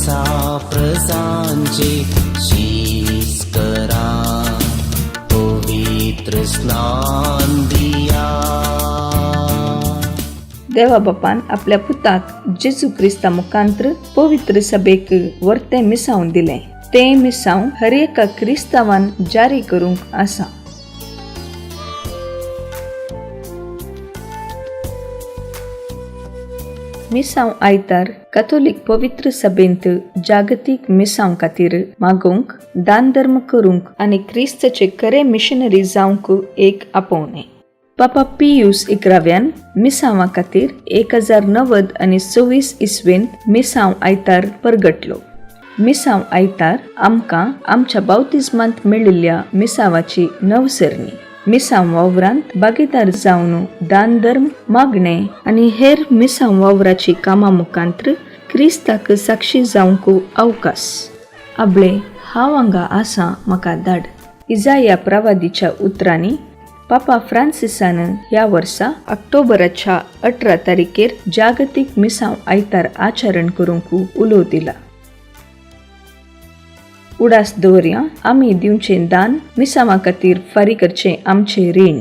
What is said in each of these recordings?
वसा प्रसांचे शीस करा, पवित्र स्नान दिया. देवा बापान आपल्या पुताक जेजू क्रिस्ता मुखांतर पवित्र सभेक वर्ते मिसावन दिले. ते मिसाव हर एका क्रिस्तावान जारी करूंक आसा. मिसाव आयतार कॅथोलिक पवित्र सभेंत जागतिक मिसाव खातीर मागोवंक, दान धर्म करूंक आनी क्रिस्ताचे खरे मिशनरी जावंक एक आपोवणे. पापा पियुस 11व्यान मिसावा खातीर 1090 आनी 26 इसवेंत मिसाव आयतार परगटलो. मिसाव आयतार आमकां आमच्या बावतिजमांत मेळिल्ल्या मिसावाची नवसरणी. मिसाव वावरांत भागीदार जावन दान धर्म मागणे आनी हेर मिसाव वावराची कामां मुखांतर क्रिस्ताक साक्षी जावंक अवकाश. आबळे हांव हांगा आसां म्हाका धाड. इजाया प्रवादीच्या उतरांनी पापा फ्रांसिसान ह्या वर्सा ऑक्टोबराच्या 18 तारखेर जागतिक मिसाव आयतार आचरण करूंक उलो दिला. उडास दवरया आमी दिवचें दान मिसावा खातीर फारी करचें आमचें रीण.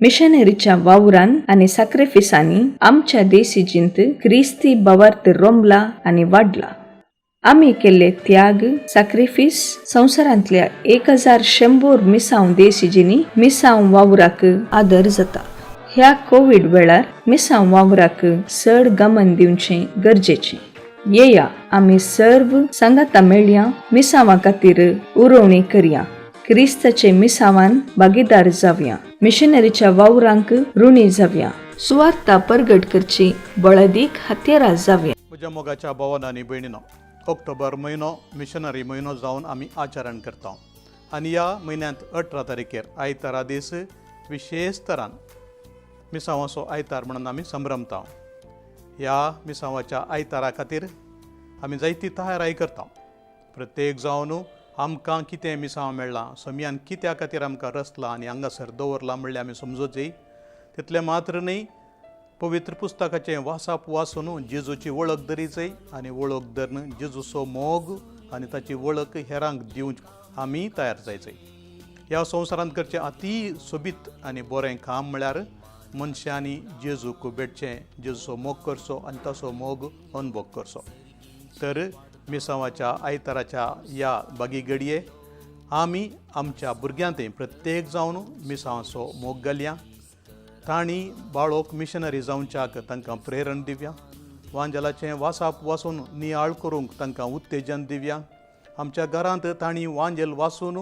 मिशनरीच्या वावरान आनी सॅक्रिफिसांनी आमच्या देसिजींत क्रिस्ती भावार्थ रोंबला आनी वाडला. आमी केल्ले त्याग सॅक्रिफिस संवसारांतल्या 1100 मिसाव देसिजींनी मिसाव वावराक आदर जाता. ह्या कोविड वेळार मिसाव वावराक चड गमन दिवचें गरजेचें. येया आमी सर्व सांगाता मेळया मिसावा खातीर उरोवणी करया. क्रिस्ताचे मिसावान भागीदार जावया. मिशनरीच्या वावरांक ऋणी जावया. सुवार्ता परगट करची बळदीक हत्यारां जावया. म्हज्या मोगाच्या भावांनो आनी भयणीनो, ऑक्टोबर म्हयनो मिशनरी म्हयनो जावन आमी आचरण करता. आनी ह्या म्हयन्यांत 18 तारखेर आयतारा दीस विशेश तरान मिसावाचो आयतार म्हणून आमी संभ्रमता. ह्या मिसावाच्या आयतारा खातीर आमी जायती तयाराय करता. प्रत्येक जावन आमकां कितें मिसाव मेळ्ळां, समयान कित्या खातीर आमकां रचला आनी हांगासर दवरला म्हणलें आमी समजूचें. तितलें मात्र न्ही, पवित्र पुस्तकाचें वाचप वाचून जेजूची वळख धरीचय आनी वळख धरून जेजूचो मोग आनी ताची वळख हेरांक दिवंक आमी तयार जायचय. ह्या संवसारांत करचें अती सोबीत आनी बरें काम म्हळ्यार मनशांनी जेजूक भेटचें, जेजूचो मोग करचो आनी ताचो मोग अनुभव करचो. तर मिसावाच्या आयताराच्या ह्या बागी घडये आमी आमच्या भुरग्यांतय प्रत्येक जावन मिसावाचो मोग घालया. तांणी बाळोक मिशनरी जावच्याक तांकां प्रेरण दिवया. वांजेलाचें वाचप वाचून नियाळ करूंक तांकां उत्तेजन दिवया. आमच्या घरांत तांणी वांजेल वाचून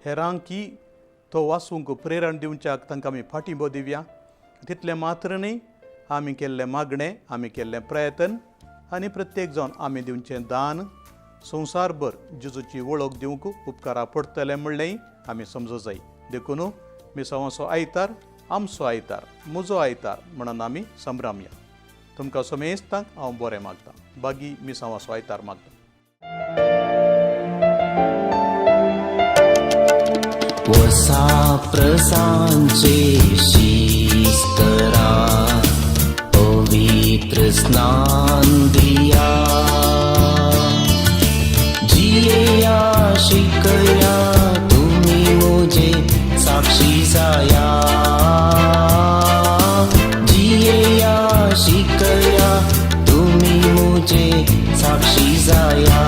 हेरांकी तो वाचूंक प्रेरण दिवच्याक तांकां आमी फाटींबो दिवया. तितलें मात्र न्ही, आमी केल्लें मागणें, आमी केल्लें प्रयत्न आनी प्रत्येक जावन आमी दिवचें दान संवसारभर जेजूची वळख दिवंक उपकारा पडटलें म्हणलेंय आमी समजूं जाय. देखून मिसावाचो आयतार आमचो आयतार, म्हजो आयतार म्हणून आमी संभ्रमया. तुमकां समेस्तांक हांव बरें मागतां. बागी मिसावाचो आयतार मागतां. वसा प्रसांचे शीस करा, पवित्र स्नान दिया. जिया शिकया तुम्ही मुझे साक्षी जाया. जिया शिकया तुम्ही मुझे साक्षी जाया.